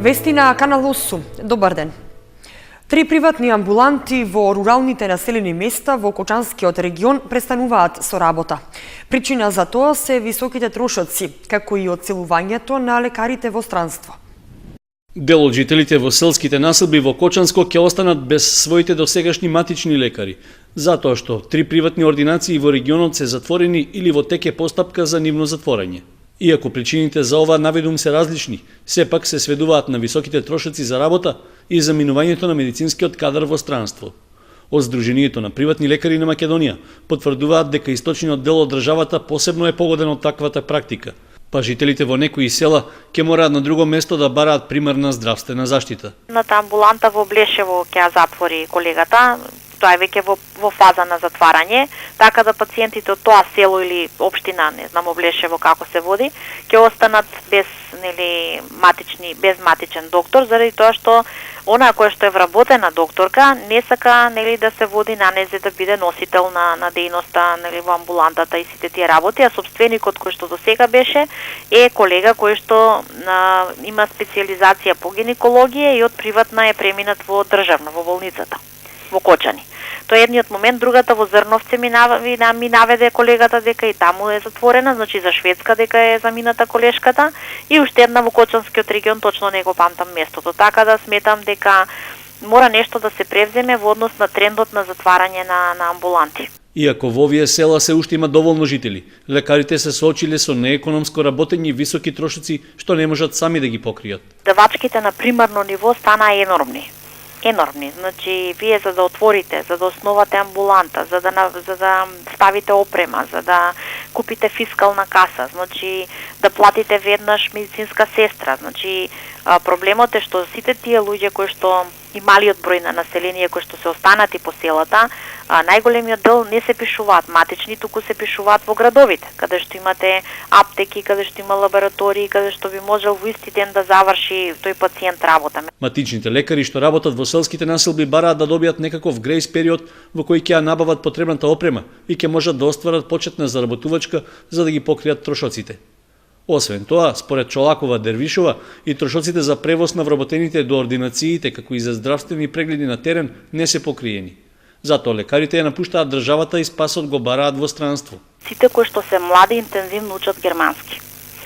Вести на Канал 8. Добар ден. 3 приватни амбуланти во руралните населени места во Кочанскиот регион престануваат со работа. Причина за тоа се високите трошоци, како и одселувањето на лекарите во странство. Дел од жителите во селските населби во Кочанско ќе останат без своите досегашни матични лекари, затоа што 3 приватни ординации во регионот се затворени или во теке постапка за нивно затворање. Иако причините за ова наведум се различни, сепак се сведуваат на високите трошоци за работа и заминувањето на медицинскиот кадар во странство. Од Сдруженијето на приватни лекари на Македонија потврдуваат дека источниот дел од државата посебно е погоден од таквата практика, па жителите во некои села ќе мораат на друго место да бараат примарна здравствена заштита. Ната амбуланта во Блешево ќе ја затвори колегата. Тоа е веќе во фаза на затварање, така да пациентите од тоа село или општина, не знам Облешево како се води, ќе останат без без матичен доктор, заради тоа што она која што е вработена докторка не сака да се води на незе да биде носител на дејноста во амбулантата и сите тие работи, а собственикот кој што до сега беше е колега кој што има специјализација по гинекологија и од приватна е преминат во државна, во болницата во Кочани. Тоа е едниот момент, другата во Зрновце ми наведе колегата дека и таму е затворена, значи за Шведска дека е замината колешката, и уште една во Кочанскиот регион, точно не го памтам местото. Така да сметам дека мора нешто да се превземе во однос на трендот на затварање на амбуланти. Иако во овие села се уште има доволно жители, лекарите се соочиле со неекономско работење и високи трошоци што не можат сами да ги покријат. Давачките на примарно ниво стана енормни. Значи, вие за да отворите, за да основате амбуланта, за да ставите опрема, за да купите фискална каса, значи да платите веднаш медицинска сестра, значи проблемот е што сите тие луѓе кои што и малиот број на население кои што се останати по селата, најголемиот дел не се пишуваат матични, туку се пишуваат во градовите, каде што имате аптеки, каде што има лаборатории, каде што би можел во исти ден да заврши тој пациент работа. Матичните лекари што работат во селските населби бараат да добијат некаков грејс период во кој ќе ја набават потребната опрема и ќе можат да остварат почетна заработувачка за да ги покријат трошоците. Освен тоа, според Чолакова Дервишова, и трошоците за превоз на вработените до ординациите, како и за здравствени прегледи на терен, не се покриени. Затоа лекарите ја напуштаат државата и спасот го бараат во странство. Сите кои што се млади интензивно учат германски,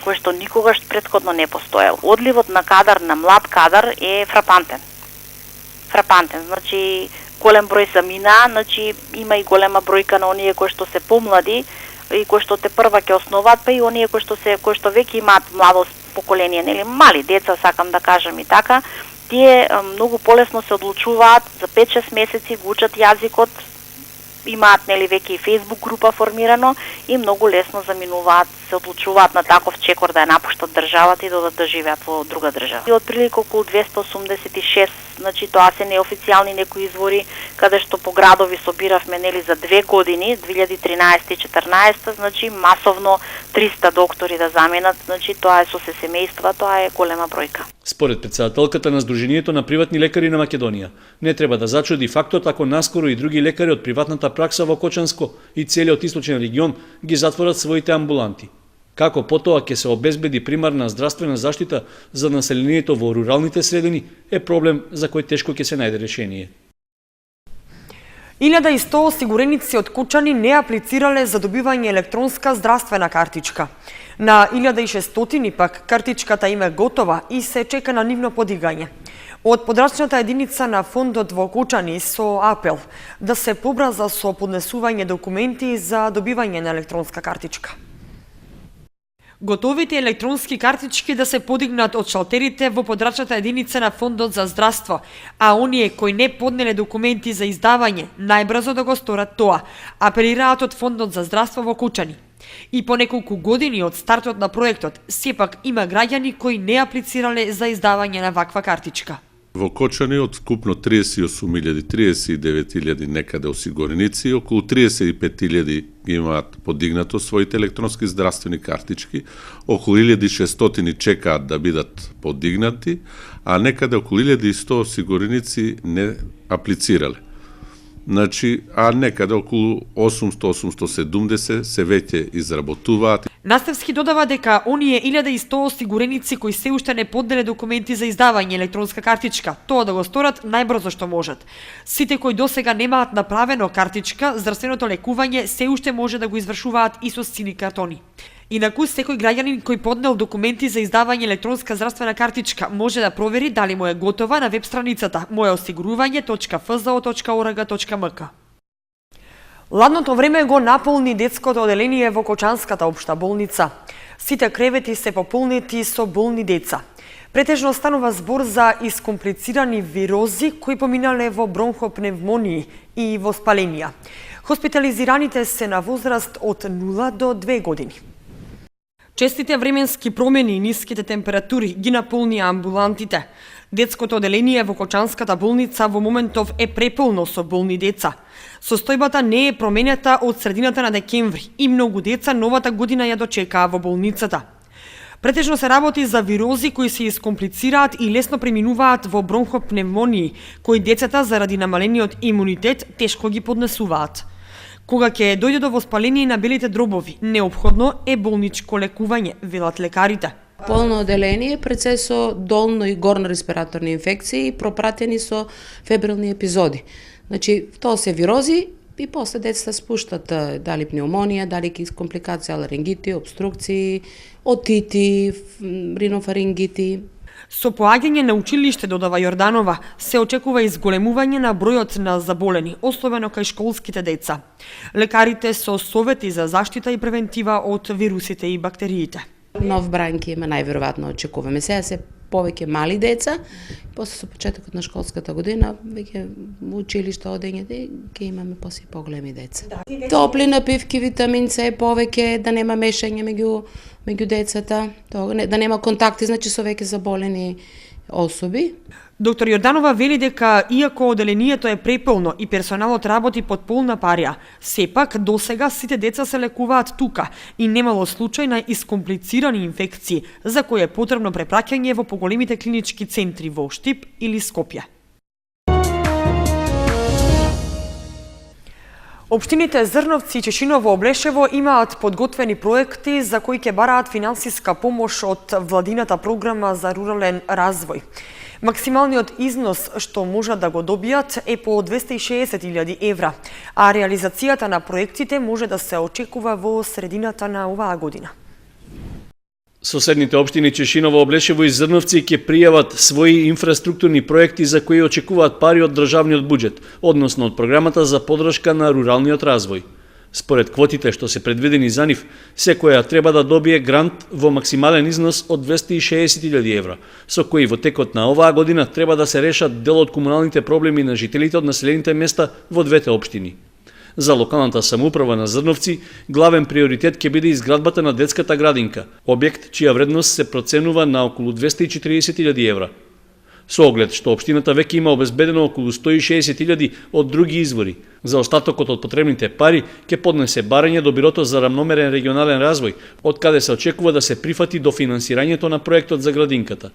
кој што никогаш претходно не постоел. Одливот на кадар, на млад кадар е фрапантен. Значи голем број замина, значи има и голема бројка на оние кои што се помлади и кои што те прва ќе основаат, па и оние кои што веќе имаат младо поколение, мали деца, сакам да кажам и така, тие многу полесно се одлучуваат, за 5-6 месеци го учат јазикот, имаат веќе и Facebook група формирано и многу лесно заминуваат, се одлучуваат на таков чекор да ја напуштат државата и да живеат во друга држава. И отприлика околу 286, значи тоа се неофицијални некои извори, каде што по градови собиравме за 2 години, 2013 и 2014, значи масовно 300 доктори да заменат, значи тоа е со се семејства, тоа е голема бројка. Според претседателката на Сдруженијето на приватни лекари на Македонија, не треба да зачуди фактот ако наскоро и други лекари од приватната пракса во Кочанско и целиот источен регион ги затворат своите амбуланти. Како потоа ќе се обезбеди примарна здравствена заштита за населението во руралните средини е проблем за кој тешко ќе се најде решение. 1100 осигуреници од Кучани не аплицирале за добивање електронска здравствена картичка. На 1600 пак картичката им е готова и се чека на нивно подигање. Од подрачната единица на фондот во Кучани со апел да се побрза со поднесување документи за добивање на електронска картичка. Готовите електронски картички да се подигнат од шалтерите во подрачната единица на фондот за здравство, а оние кои не поднеле документи за издавање најбрзо да го сторат тоа, апелираат од фондот за здравство во Кучани. И по неколку години од стартот на проектот, сепак има граѓани кои не аплицирале за издавање на ваква картичка. Во Кочани од вкупно 38.000-39.000 некаде осигуреници, околу 35.000 имаат подигнато своите електронски здравствени картички, околу 1.600 чекаат да бидат подигнати, а некаде околу 1.100 осигуреници не аплицирале. Значи, а некаде околу 800-870 се веќе изработуваат. Наставски додава дека оние 1100 осигуреници кои се уште не поднеле документи за издавање електронска картичка, тоа да го сторат најбрзо што можат. Сите кои досега немаат направено картичка, здравственото лекување се уште може да го извршуваат и со сини картони. Инаку, секој граѓанин кој поднел документи за издавање електронска здравствена картичка може да провери дали му е готова на веб страницата mojeosiguruvanje.fzo.org.mk. Ладното време го наполни детското оделение во Кочанската општа болница. Сите кревети се пополнети со болни деца. Претежно станува збор за искомплицирани вирози кои поминале во бронхопневмонии и воспаленија. Хоспитализираните се на возраст од 0 до 2 години. Честите временски промени и ниските температури ги наполнија амбулантите. Детското оделение во Кочанската болница во моментов е преполно со болни деца. Состојбата не е променета од средината на декември и многу деца новата година ја дочекаа во болницата. Претежно се работи за вирози кои се искомплицираат и лесно преминуваат во бронхопневмонии, кои децата заради намалениот имунитет тешко ги поднесуваат. Кога ќе дојде до воспаление на белите дробови, неопходно е болничко лекување, велат лекарите. Полно оделение пред се со долно и горно респираторни инфекции пропратени со фебрилни епизоди. Значи, тоа се вирози и после децата спуштат дали пнеумонија, дали компликации, аларингити, обструкции, отити, ринофарингити. Со поаѓање на училиште, додава Јорданова, се очекува изголемување на бројот на заболени, особено кај школските деца. Лекарите со совети за заштита и превентива од вирусите и бактериите. Нов брај ќе има најверојатно очекуваме. Сега се повеќе мали деца, после со почетокот на школската година, веќе училиште одењето ќе имаме после поголеми деца. Топли напивки, витамин С, повеќе да нема мешање меѓу децата, да нема контакти, значи со веќе заболени особи. Доктор Јорданова вели дека иако оделението е преполно и персоналот работи под полна парија, сепак досега сите деца се лекуваат тука и немало случај на искомплицирани инфекции, за кои е потребно препраќање во поголемите клинички центри во Штип или Скопје. Општините Зрновци и Чешиново Облешево имаат подготвени проекти за кои ќе бараат финансиска помош од владината програма за рурален развој. Максималниот износ што можат да го добијат е по 260.000 евра, а реализацијата на проектите може да се очекува во средината на оваа година. Соседните општини Чешиново, Облешево и Зрновци ќе пријават своји инфраструктурни проекти за кои очекуваат пари од државниот буџет, односно од програмата за поддршка на руралниот развој. Според квотите што се предвидени за нив, секоја треба да добие грант во максимален износ од 260.000 евра, со кои во текот на оваа година треба да се решат дел од комуналните проблеми на жителите од населените места во двете општини. За локалната самоуправа на Зрновци, главен приоритет ќе биде изградбата на детската градинка, објект чија вредност се проценува на околу 240.000 евра. Со оглед што општината веќе има обезбедено околу 160.000 од други извори, за остатокот од потребните пари ќе поднесе барање до Бирото за рамномерен регионален развој, од каде се очекува да се прифати до финансирањето на проектот за градинката.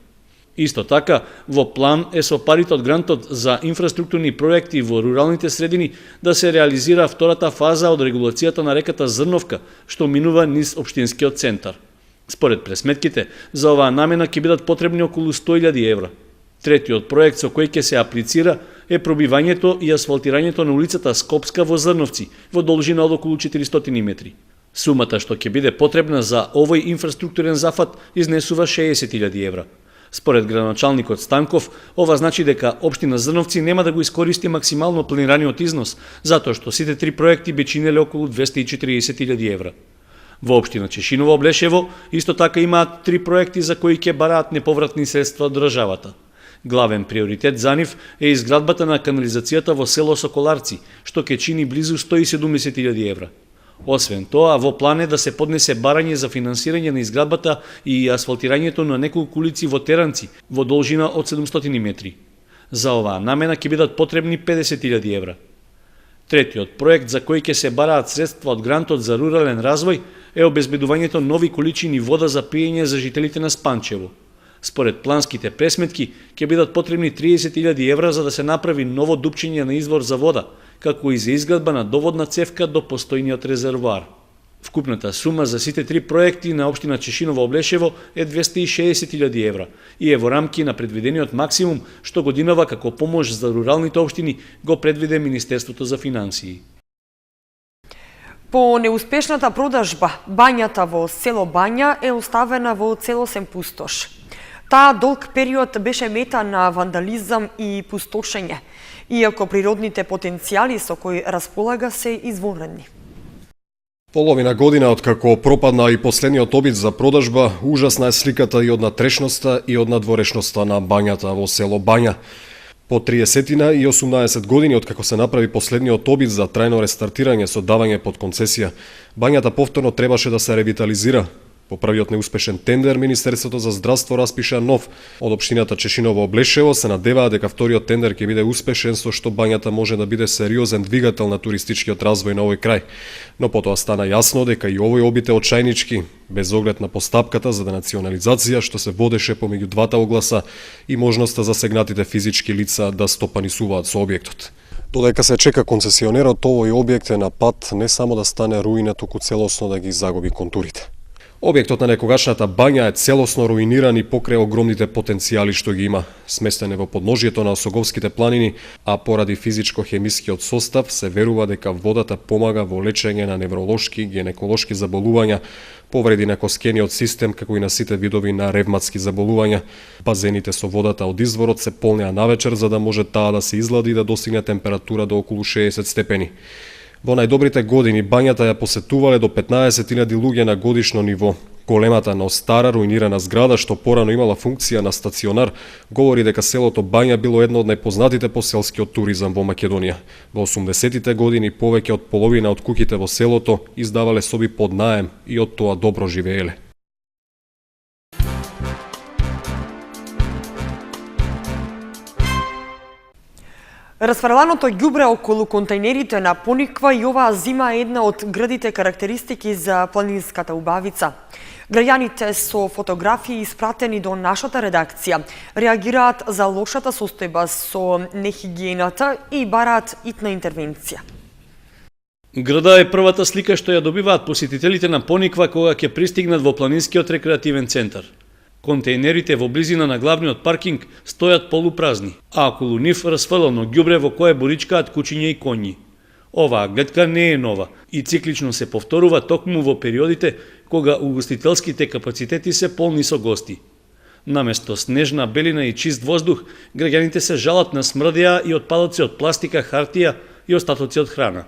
Исто така, во план е со парите од грантот за инфраструктурни проекти во руралните средини да се реализира втората фаза од регулацијата на реката Зрновка, што минува низ општинскиот центар. Според пресметките, за оваа намена ќе бидат потребни околу 100.000 евра. Третиот проект со кој ќе се аплицира е пробивањето и асфалтирањето на улицата Скопска во Зрновци, во должина од околу 400 метри. Сумата што ќе биде потребна за овој инфраструктурен зафат изнесува 60.000 евра. Според градоначалникот Станков, ова значи дека општина Зрновци нема да го искористи максимално планираниот износ, затоа што сите три проекти би чинеле околу 240.000 евра. Во општина Чешиново, Облешево, исто така имаат три проекти за кои ќе бараат неповратни средства од државата. Главен приоритет за нив е изградбата на канализацијата во село Соколарци, што ќе чини близу 170.000 евра. Освен тоа, во план е да се поднесе барање за финансирање на изградбата и асфалтирањето на неколку улици во Теранци, во должина од 700 метри. За оваа намена ќе бидат потребни 50.000 евра. Третиот проект за кој ќе се бараат средства од грантот за рурален развој е обезбедувањето нови количини вода за пиење за жителите на Спанчево. Според планските пресметки, ќе бидат потребни 30.000 евра за да се направи ново дупчење на извор за вода, како и за изградба на доводна цевка до постојниот резервоар. Вкупната сума за сите три проекти на општина Чешиново Облешево е 260.000 евра и е во рамки на предвидениот максимум што годинава како помош за руралните општини го предвиде Министерството за финансии. По неуспешната продажба, бањата во село Бања е оставена во целосен пустош. Таа долг период беше мета на вандализам и пустошење, иако природните потенцијали со кои располага се извонредни. Половина година откако пропадна и последниот обид за продажба, ужасна е сликата и од натрешноста и од надворешноста на бањата во село Бања. По 30 и 18 години откако се направи последниот обид за трајно рестартирање со давање под концесија, бањата повторно требаше да се ревитализира. По првиот неуспешен тендер, Министерството за здравство распиша нов. Од општината Чешиново Облешево се надеваа дека вториот тендер ќе биде успешен, со што бањата може да биде сериозен двигател на туристичкиот развој на овој крај. Но потоа стана јасно дека и овој обид е очајнички, без оглед на постапката за денационализација што се водеше помеѓу двата огласа и можноста за сегнатите физички лица да стопанисуваат со објектот. Додека се чека концесионерот, овој објект е на пат не само да стане руина, туку целосно да ги загуби контурите. Објектот на некогашната бања е целосно руиниран и покрај огромните потенцијали што ги има. Сместен е во подножјето на Осоговските планини, а поради физичко-хемискиот состав се верува дека водата помага во лечење на невролошки, гинеколошки заболувања, повреди на коскениот систем, како и на сите видови на ревматски заболувања. Базените со водата од изворот се полнеа навечер за да може таа да се излади и да достигне температура до околу 60 степени. Во најдобрите години бањата ја посетувале до 15.000 луѓе на годишно ниво. Големата, но стара руинирана зграда што порано имала функција на стационар, говори дека селото Бања било едно од најпознатите по селскиот туризам во Македонија. Во 80-тите години повеќе од половина од куќите во селото издавале соби под наем и од тоа добро живееле. Расфрленото ѓубре околу контејнерите на Пониква и оваа зима е една од градите карактеристики за планинската убавица. Граѓаните со фотографии испратени до нашата редакција реагираат за лошата состојба со нехигиената и бараат итна интервенција. Града е првата слика што ја добиваат посетителите на Пониква кога ќе пристигнат во планинскиот рекреативен центар. Контејнерите во близина на главниот паркинг стојат полупразни, а околу нив расфрлено ѓубре во кое боричкаат кучиња и коњи. Оваа гледка не е нова и циклично се повторува токму во периодите кога угостителските капацитети се полни со гости. Наместо снежна белина и чист воздух, граѓаните се жалат на смрдеа и отпадоци од пластика, хартија и остатоци од храна.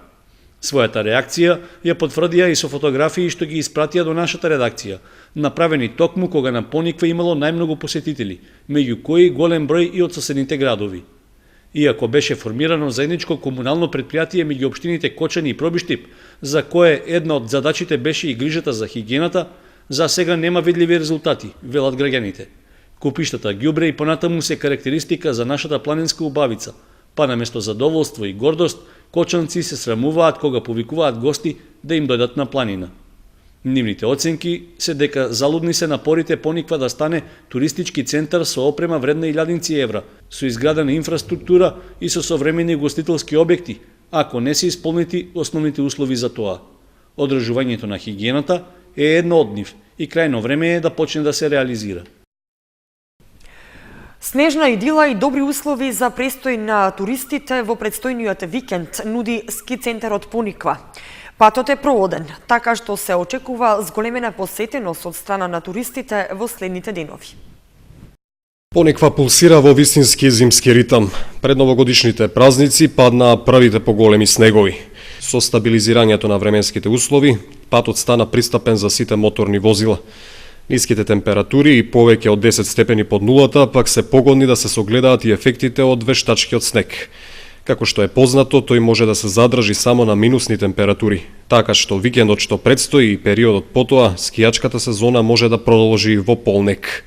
Својата реакција ја потврдија и со фотографии што ги испратија до нашата редакција, направени токму кога на Пониква имало најмногу посетители, меѓу кои голем број и од соседните градови. Иако беше формирано заедничко комунално предпријатие меѓу општините Кочани и Пробиштип, за кое една од задачите беше и грижата за хигиената, за сега нема видливи резултати, велат граѓаните. Купиштата ѓубре и понатаму се карактеристика за нашата планинска убавица, па наместо задоволство и гордост, кочанци се срамуваат кога повикуваат гости да им дојдат на планина. Нивните оценки се дека залудни се напорите Пониква да стане туристички центар со опрема вредна 1000 евра, со изградена инфраструктура и со современи гостителски објекти, ако не се исполнети основните услови за тоа. Одржувањето на хигиената е едно од нив и крајно време е да почне да се реализира. Снежна идила и добри услови за престој на туристите во предстојниот викенд нуди ски центарот Пониква. Патот е проводен, така што се очекува зголемена посетеност од страна на туристите во следните денови. Пониква пулсира во вистински зимски ритам. Пред новогодишните празници паднаа првите поголеми снегови. Со стабилизирањето на временските услови, патот стана пристапен за сите моторни возила. Ниските температури и повеќе од 10 степени под нулата пак се погодни да се согледаат и ефектите од вештачкиот снег. Како што е познато, тој може да се задржи само на минусни температури, така што викендот што предстои и периодот потоа, скијачката сезона може да продолжи во полнек.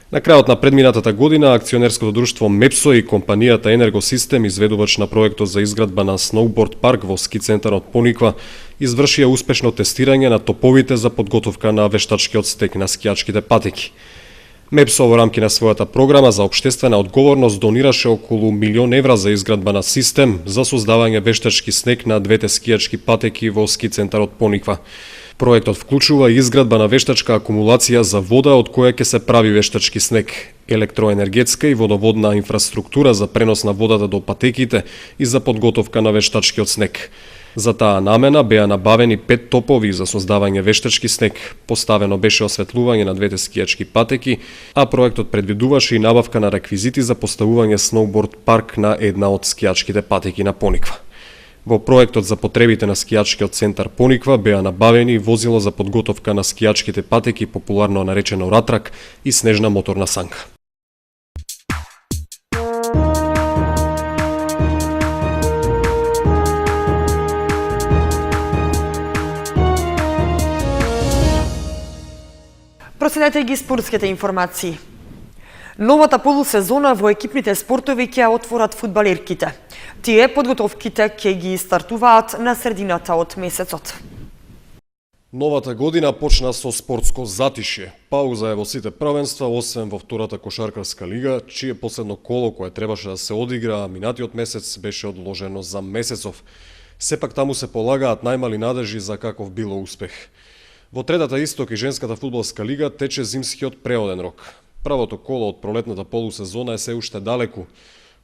На крајот на предминатата година, акционерското друштво Мепсо и компанијата Енергосистем, изведувач на проектот за изградба на сноуборд парк во ски центарот Пониква, извршија успешно тестирање на топовите за подготовка на вештачкиот стек на скијачките патеки. Мепсо во рамки на својата програма за општествена одговорност донираше околу 1 милион евра за изградба на систем за создавање вештачки снег на двете скијачки патеки во ски центарот Пониква. Проектот вклучува изградба на вештачка акумулација за вода од која ќе се прави вештачки снег, електроенергетска и водоводна инфраструктура за пренос на водата до патеките и за подготовка на вештачкиот снег. За таа намена беа набавени 5 топови за создавање вештачки снег, поставено беше осветлување на двете скијачки патеки, а проектот предвидуваше и набавка на реквизити за поставување сноуборд парк на една од скијачките патеки на Пониква. Во проектот за потребите на скијачкиот центар Пониква беа набавени возило за подготовка на скијачките патеки, популарно наречено ратрак, и снежна моторна санка. Проследете ги спортските информации. Новата полусезона во екипните спортови ќе отворат фудбалерките. Тие подготовките ќе ги стартуваат на средината од месецот. Новата година почна со спортско затишје. Пауза е во сите првенства, освен во втората кошаркарска лига, чие последно коло кое требаше да се одигра минатиот месец беше одложено за месецов. Сепак таму се полагаат најмали надежи за каков било успех. Во третата исток и женската фудбалска лига тече зимскиот преоден рок. Правото коло од пролетната полусезона е се уште далеку.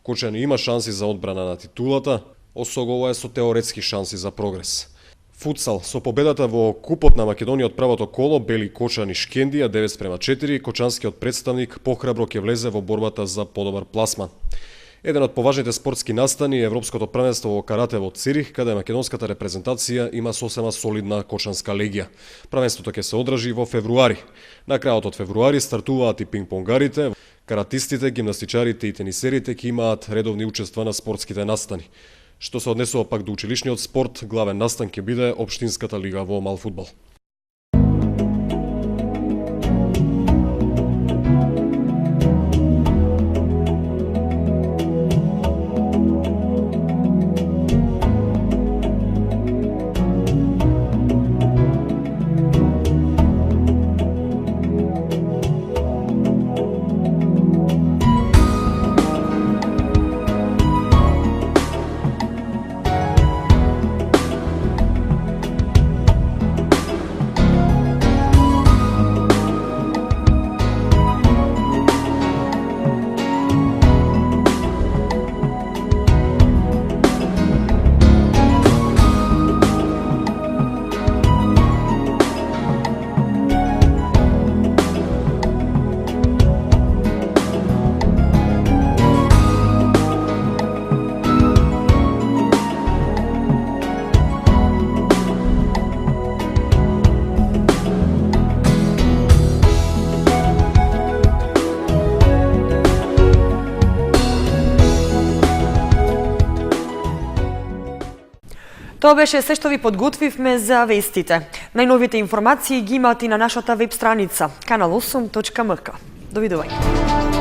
Кочани има шанси за одбрана на титулата, Осогово е со теоретски шанси за прогрес. Футсал, со победата во Купот на Македонија од правото коло, Бели Кочани Шкендија 9:4, кочанскиот представник похрабро ќе влезе во борбата за подобар пласман. Еден од поважните спортски настани е Европското првенство во карате во Цирих, каде македонската репрезентација има сосема солидна кочанска легија. Првенството ќе се одржи во февруари. На крајот од февруари стартуваат и пинг-понгарите, каратистите, гимнастичарите и тенисерите ќе имаат редовни учества на спортските настани. Што се однесува пак до училишниот спорт, главен настан ќе биде општинската лига во малфудбал. Тоа беше се што ви подготвивме за вестите. Најновите информации ги имате и на нашата веб страница kanal8.mk. Довидување.